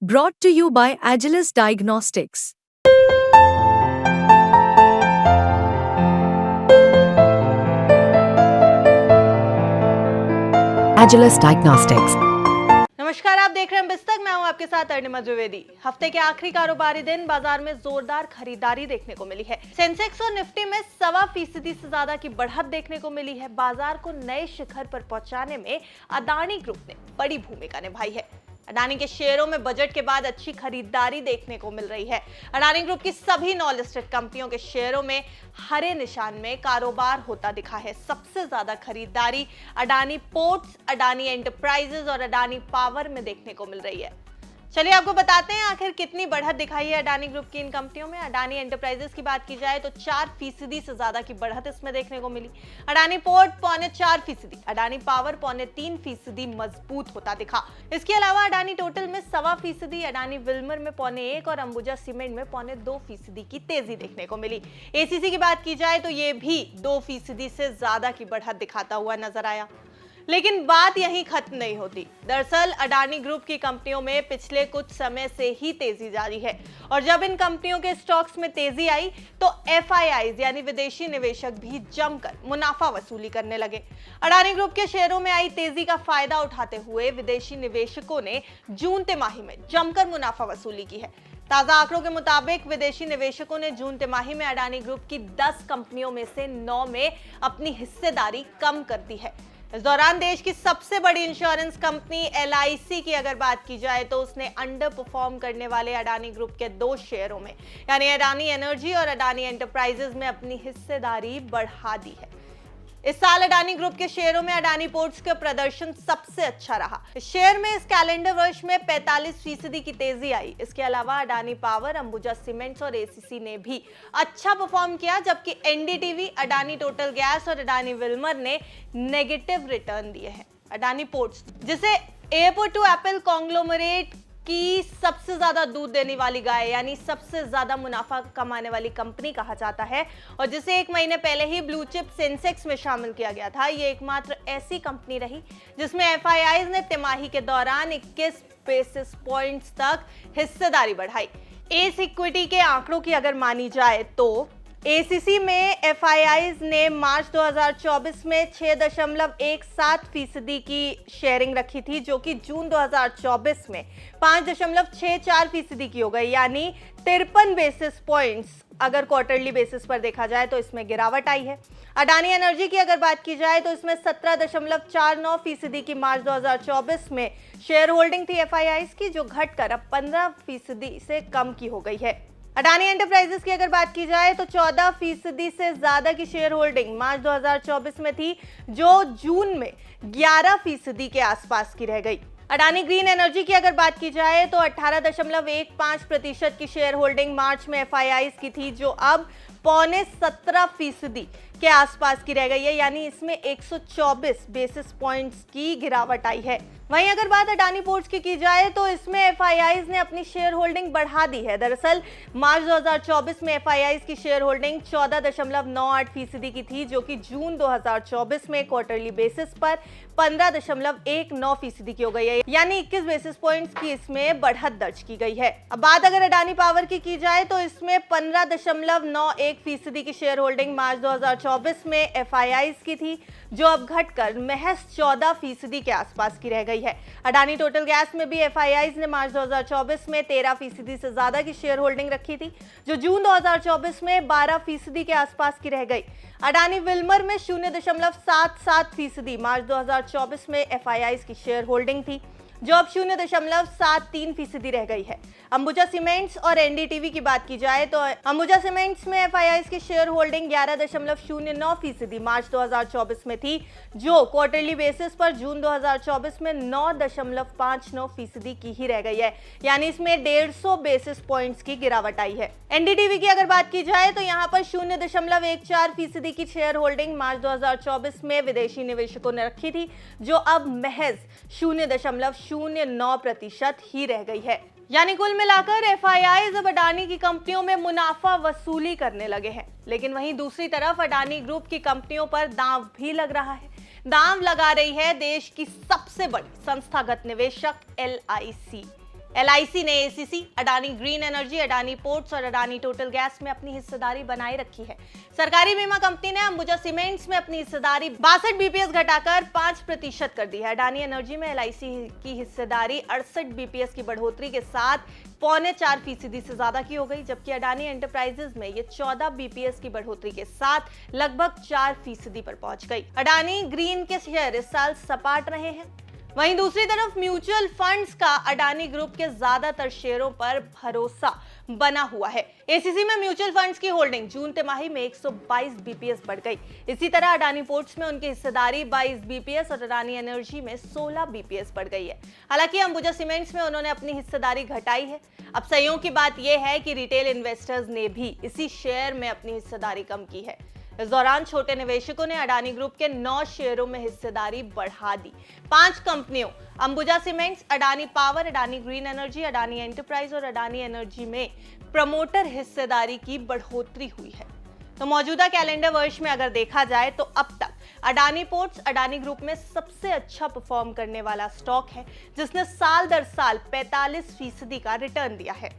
Brought to you by Agilus Diagnostics. Agilus Diagnostics. नमस्कार, आप देख रहे हैं बिस्तक। मैं हूं आपके साथ अरुणिमा द्विवेदी। हफ्ते के आखिरी कारोबारी दिन बाजार में जोरदार खरीदारी देखने को मिली है। सेंसेक्स और निफ्टी में 1.25% से ज्यादा की बढ़त देखने को मिली है। बाजार को नए शिखर पर पहुंचाने में अडानी ग्रुप ने बड़ी भूमिका निभाई है। अडानी के शेयरों में बजट के बाद अच्छी खरीदारी देखने को मिल रही है। अडानी ग्रुप की सभी नॉन लिस्टेड कंपनियों के शेयरों में हरे निशान में कारोबार होता दिखा है। सबसे ज्यादा खरीदारी अडानी पोर्ट्स, अडानी एंटरप्राइजेज और अडानी पावर में देखने को मिल रही है। चलिए आपको बताते हैं आखिर कितनी बढ़त दिखाई है अडानी ग्रुप की इन कंपनियों में। अडानी एंटरप्राइजेस की बात की जाए तो 4% से ज्यादा की बढ़त इसमें देखने को मिली। अडानी पोर्ट 4.25%, अडानी पावर 3.25% मजबूत होता दिखा। इसके अलावा अडानी टोटल में 1.25%, अडानी विल्मर में 1.25% और अंबुजा सीमेंट में 2.25% की तेजी देखने को मिली। एसीसी की बात की जाए तो ये भी 2% से ज्यादा की बढ़त दिखाता हुआ नजर आया। लेकिन बात यहीं खत्म नहीं होती। दरअसल अडानी ग्रुप की कंपनियों में पिछले कुछ समय से ही तेजी जारी है और जब इन कंपनियों के स्टॉक्स में तेजी आई तो एफआईआईज यानी विदेशी निवेशक भी जमकर मुनाफा वसूली करने लगे। अडानी ग्रुप के शेयरों में आई तेजी का फायदा उठाते हुए विदेशी निवेशकों ने जून तिमाही में जमकर मुनाफा वसूली की है। ताजा आंकड़ों के मुताबिक विदेशी निवेशकों ने जून तिमाही में अडानी ग्रुप की 10 कंपनियों में से 9 में अपनी हिस्सेदारी कम कर दी है। इस दौरान देश की सबसे बड़ी इंश्योरेंस कंपनी एलआईसी की अगर बात की जाए तो उसने अंडर परफॉर्म करने वाले अडानी ग्रुप के 2 शेयरों में यानी अडानी एनर्जी और अडानी एंटरप्राइजेज में अपनी हिस्सेदारी बढ़ा दी है। इस साल अडानी ग्रुप के शेयरों में अडानी पोर्ट्स का प्रदर्शन सबसे अच्छा रहा। शेयर में इस कैलेंडर वर्ष में 45% की तेजी आई। इसके अलावा अडानी पावर, अंबुजा सीमेंट्स और एसीसी ने भी अच्छा परफॉर्म किया, जबकि एनडीटीवी, अडानी टोटल गैस और अडानी विल्मर ने नेगेटिव रिटर्न दिए हैं। अडानी पोर्ट्स, जिसे एयरपोर्ट टू एप्पल कॉन्ग्लोमरेट की सबसे ज्यादा दूध देने वाली गाय यानी सबसे ज्यादा मुनाफा कमाने वाली कंपनी कहा जाता है और जिसे 1 महीने पहले ही ब्लू चिप सेंसेक्स में शामिल किया गया था, ये एकमात्र ऐसी कंपनी रही जिसमें एफआईआईज ने तिमाही के दौरान 21 बेसिस पॉइंट्स तक हिस्सेदारी बढ़ाई। एस इक्विटी के आंकड़ों की अगर मानी जाए तो एसीसी में एफआईआईज ने मार्च 2024 में 6.17% की शेयरिंग रखी थी, जो कि जून 2024 में 5.64% की हो गई, यानी 53 बेसिस पॉइंट्स अगर क्वार्टरली बेसिस पर देखा जाए तो इसमें गिरावट आई है। अडानी एनर्जी की अगर बात की जाए तो इसमें 17.49% की मार्च 2024 में शेयर होल्डिंग थी एफआईआईज की, जो घटकर अब 15% से कम की हो गई है। अडानी एंटरप्राइजेस की अगर बात की जाए तो 14% से ज्यादा की शेयर होल्डिंग मार्च 2024 में थी, जो जून में 11% के आसपास की रह गई। अडानी ग्रीन एनर्जी की अगर बात की जाए तो 18.15% की शेयर होल्डिंग मार्च में एफआईआईज की थी, जो अब 17.25% के आसपास की रह गई है, यानी इसमें 124 बेसिस पॉइंट्स की गिरावट आई है। वहीं अगर बात अडानी पोर्ट्स की जाए तो इसमें एफआईआईज ने अपनी शेयर होल्डिंग बढ़ा दी है। दरअसल मार्च 2024 में एफआईआईज की शेयर होल्डिंग 14.98% की थी, जो कि जून 2024 में क्वार्टरली बेसिस पर 15.19% की हो गई है, यानी 21 बेसिस पॉइंट्स की इसमें बढ़त दर्ज की गई है। अब बात अगर अडानी पावर की जाए तो इसमें 15.91% की शेयर होल्डिंग मार्च 2024 में एफआईआईज की थी, जो अब घटकर महज 14% के आसपास की रह गई है। अडानी टोटल गैस में भी एफआईआईज ने मार्च 2024 में 13% से ज्यादा की शेयर होल्डिंग रखी थी, जो जून 2024 में 12% के आसपास की रह गई। अडानी विल्मर में 0.77% मार्च 2024 में एफआईआईज की शेयर होल्डिंग थी, जो अब 0.73% रह गई है। अंबुजा सीमेंट्स और एनडीटीवी की बात की जाए तो अंबुजा सीमेंट्स में एफआईआईज की शेयर होल्डिंग 11.09% मार्च 2024 में थी, जो क्वार्टरली बेसिस पर जून 2024 में 9.59% की ही रह गई है, यानी इसमें 150 बेसिस पॉइंट्स की गिरावट आई है। एनडीटीवी की अगर बात की जाए तो यहाँ पर 0.14% की शेयर होल्डिंग मार्च 2024 में विदेशी निवेशकों ने रखी थी, जो अब महज 0.09% ही रह गई है। यानी कुल मिलाकर एफआईआईज अब अडानी की कंपनियों में मुनाफा वसूली करने लगे हैं। लेकिन वहीं दूसरी तरफ अडानी ग्रुप की कंपनियों पर दांव भी लग रहा है। दांव लगा रही है देश की सबसे बड़ी संस्थागत निवेशक एलआईसी। LIC ने ACC, Adani green energy, Adani ports और अडानी टोटल गैस में अपनी हिस्सेदारी बनाए रखी है। सरकारी बीमा कंपनी ने अंबुजा सीमेंट्स में अपनी हिस्सेदारी 62 BPS घटाकर 5% कर दी है। अडानी एनर्जी में LIC की हिस्सेदारी 68 BPS की बढ़ोतरी के साथ 4.25% से ज्यादा की हो गई, जबकि अडानी एंटरप्राइजेज में ये 14 BPS की बढ़ोतरी के साथ लगभग 4% पर पहुंच गई। अडानी ग्रीन के शेयर इस साल सपाट रहे हैं। वहीं दूसरी तरफ म्यूचुअल फंड्स का अडानी ग्रुप के ज्यादातर शेयरों पर भरोसा बना हुआ है। एसीसी में म्यूचुअल फंड्स की होल्डिंग जून तिमाही में 122 BPS बढ़ गई। इसी तरह अडानी पोर्ट्स में उनकी हिस्सेदारी 22 BPS और अडानी एनर्जी में 16 BPS बढ़ गई है। हालांकि अंबुजा सीमेंट्स में उन्होंने अपनी हिस्सेदारी घटाई है। अब संयोग की बात यह है कि रिटेल इन्वेस्टर्स ने भी इसी शेयर में अपनी हिस्सेदारी कम की है। इस दौरान छोटे निवेशकों ने अडानी ग्रुप के 9 शेयरों में हिस्सेदारी बढ़ा दी। 5 कंपनियों Ambuja cements, Adani power, Adani green energy, Adani enterprise और अडानी एनर्जी में प्रमोटर हिस्सेदारी की बढ़ोतरी हुई है। तो मौजूदा कैलेंडर वर्ष में अगर देखा जाए तो अब तक अडानी पोर्ट्स अडानी ग्रुप में सबसे अच्छा परफॉर्म करने वाला स्टॉक है, जिसने साल दर साल 45% का रिटर्न दिया है,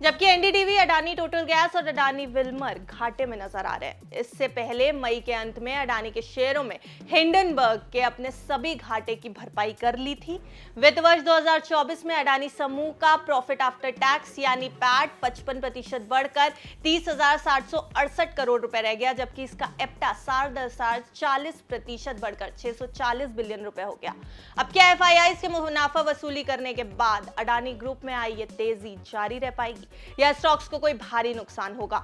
जबकि एनडीटीवी, अडानी टोटल गैस और अडानी विल्मर घाटे में नजर आ रहे हैं। इससे पहले मई के अंत में अडानी के शेयरों में हिंडनबर्ग के अपने सभी घाटे की भरपाई कर ली थी। वित्त वर्ष 2024 में अडानी समूह का प्रॉफिट आफ्टर टैक्स यानी पैट 55% बढ़कर 30,768 करोड़ रुपए रह गया, जबकि इसका एप्टा साल दर साल 40% बढ़कर 640 बिलियन रुपए हो गया। अब क्या FIIs के मुनाफा वसूली करने के बाद अडानी ग्रुप में आई ये तेजी जारी रह पाएगी या स्टॉक्स को कोई भारी नुकसान होगा?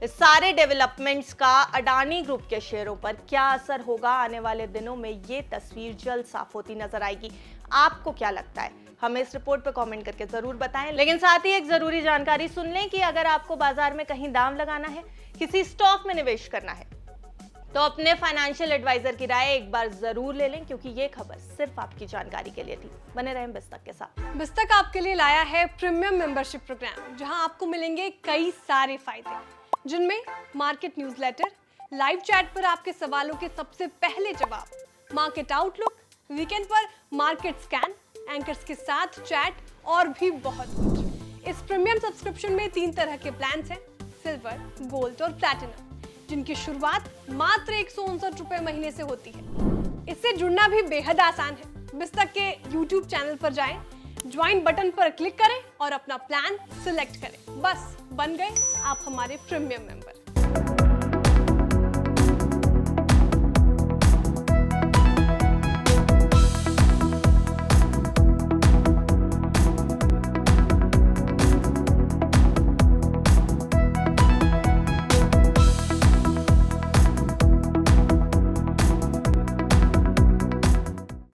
इस सारे डेवलपमेंट्स का अडानी ग्रुप के शेयरों पर क्या असर होगा? आने वाले दिनों में ये तस्वीर जल्द साफ होती नजर आएगी। आपको क्या लगता है? हमें इस रिपोर्ट पर कमेंट करके जरूर बताएं। लेकिन साथ ही एक जरूरी जानकारी सुन लें कि अगर आपको बाजार में कहीं दांव लगाना है, किसी स्टॉक में निवेश करना है, तो अपने फाइनेंशियल एडवाइजर की राय एक बार जरूर ले लें, क्योंकि ये खबर सिर्फ आपकी जानकारी के लिए थी। बने रहें बिस्तक के साथ। बिस्तक आपके लिए लाया है प्रीमियम मेंबरशिप प्रोग्राम, जहां आपको मिलेंगे कई सारे फायदे, जिनमें मार्केट न्यूज़लेटर, लाइव चैट पर आपके सवालों के सबसे पहले जवाब, मार्केट आउटलुक, वीकेंड पर मार्केट स्कैन, एंकर्स के साथ चैट और भी बहुत कुछ। इस प्रीमियम सब्सक्रिप्शन में 3 तरह के प्लान्स हैं, सिल्वर, गोल्ड और प्लैटिनम, जिनकी शुरुआत मात्र 159 रुपए महीने से होती है। इससे जुड़ना भी बेहद आसान है। बिस्तक के YouTube चैनल पर जाएं, ज्वाइन बटन पर क्लिक करें और अपना प्लान सिलेक्ट करें। बस बन गए आप हमारे प्रीमियम मेंबर।